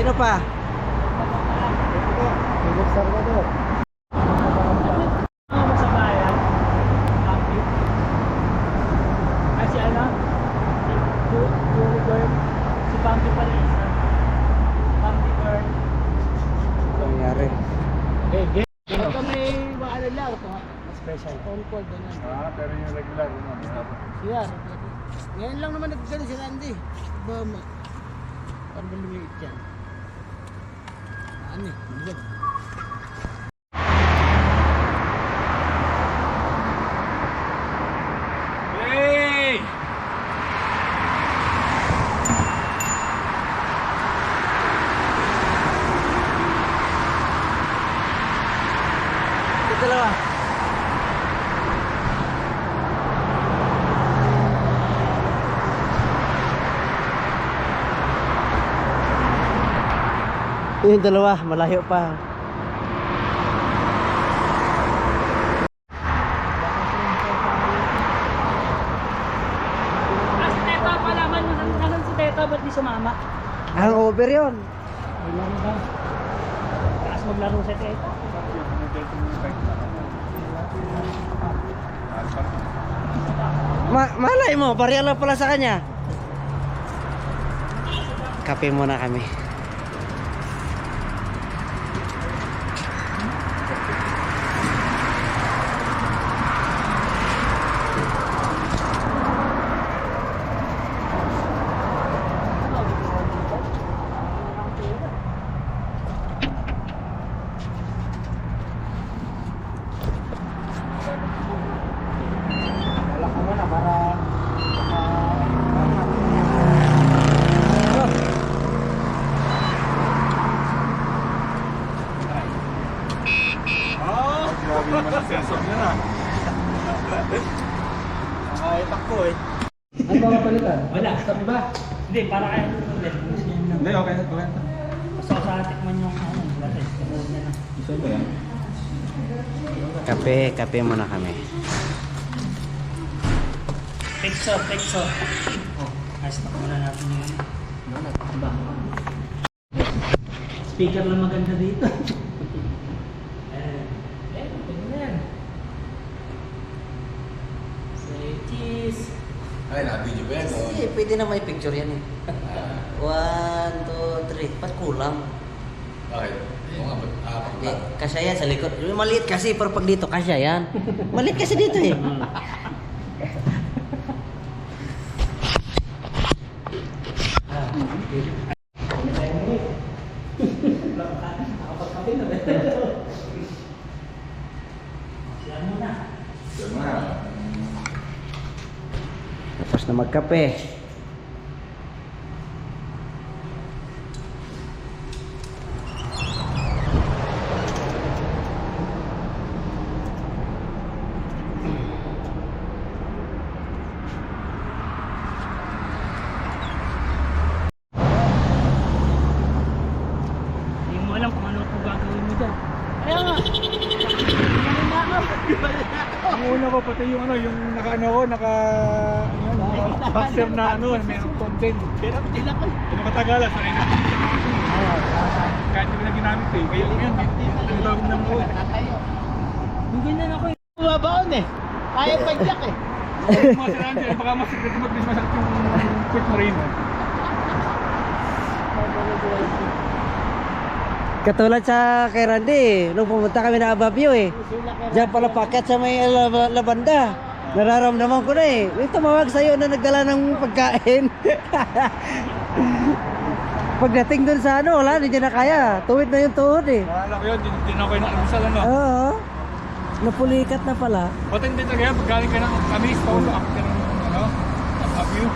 Sino pa? Philip Salvador. Ano sa bayan? Happy. Ay si ano? Si Julie Girl. Si Bambi pala isa. Bambi Girl. Ano nangyari? Okay. Ito may ano lang ito. Special. On call ganun. Pero yung regular, Yeah. Ngayon lang naman nagkano si Randy. Bama. Parang lumiit yan. Ano eh? Bilag. Hey! Ito dalawa. Yung dalawa, malayo pa. Ah, si Teta pala man. Nasaan si Teta? Ba't di sumama? Ang over yun. May laro ba? Taas maglaro si Teta. Malay mo, bariya lang pala sa kanya. Kape muna kami. Grabe naman ang sensor niya na. Ay, takbo eh. Ano ba kapalitan? Wala, stop ba? Hindi, para kayo ulit. Hindi, okay na. Okay na. Basta ko sa tikman yung ano, latte. Kamuhin niya na. Isa ba yan? Kape muna kami. Pixo. Oh, stop muna natin yung speaker lang maganda dito. Ganyan. Say cheese. Ay, na-video ba yan? Eh, pwede na may picture yan eh. 1, 2, 3. Pas kulang. Okay. Oo nga, Eh, kasya yan sa likod. Yung maliit kasi, pero pag dito, kasya yan. Maliit kasi dito eh. Tapos na magkape. Hindi mo alam kung ano po gagawin mo dyan. Kaya nga. Ang una ko pati yung ano, yung boxer na ano, mayroong content. Pero tila ko. Ano katagalan sa ina? Kahit hindi ko na ginamit eh. Kaya yun, ang tawag ng mo. Yung ganyan ako eh. Bumabaon eh. Kaya pagyak eh. Mga sarante, baka masikret mag-dismasakit yung quick marine. Katulad sa kay Randy, nung pumunta kami na Ababio eh. Diyan pala paket sa may labanda. Nararamdaman ko na eh. May tumawag sa'yo na nagdala ng pagkain. Pagdating dun sa ano, wala, hindi na kaya. Tuwid na yung tuhod eh. Naalala ko yun, din ako yung nakamisal ano. Oo. Napulikat na pala. Pati hindi talaga yan, paggaling ka ng kamis, paulo ako ka ng ano, view.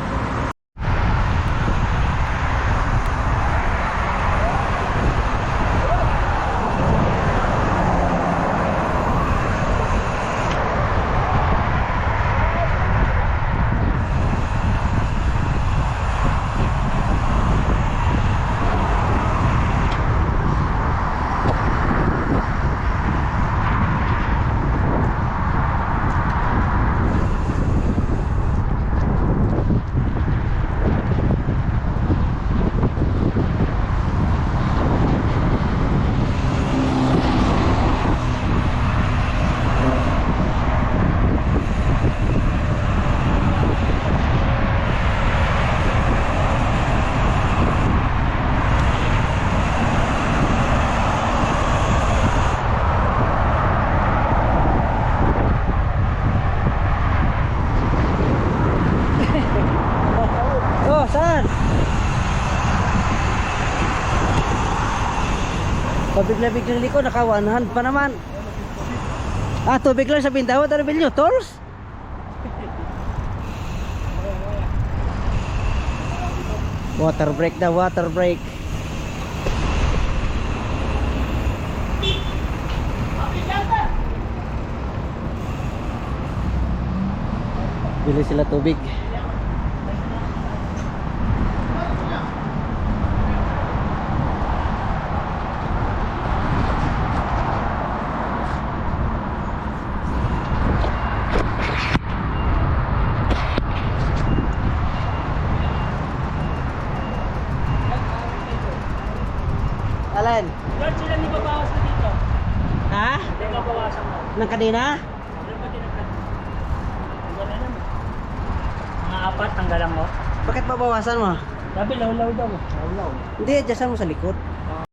Labig-labig ng liko, naka one hand pa naman. Ah, tubig lang sa bintawat, ano bilyo? Tools? Water break daw, water break. Bili sila tubig. Alin? George, sila ni babawas na dito. Ha? Hindi babawasan mo. Ng kadena? Ano ba tinagdag? Ang gano'n naman. Mga apat, tanggalan mo. Bakit babawasan mo? Sabi, law-law daw. Law-law. Hindi, adjustan mo sa likod.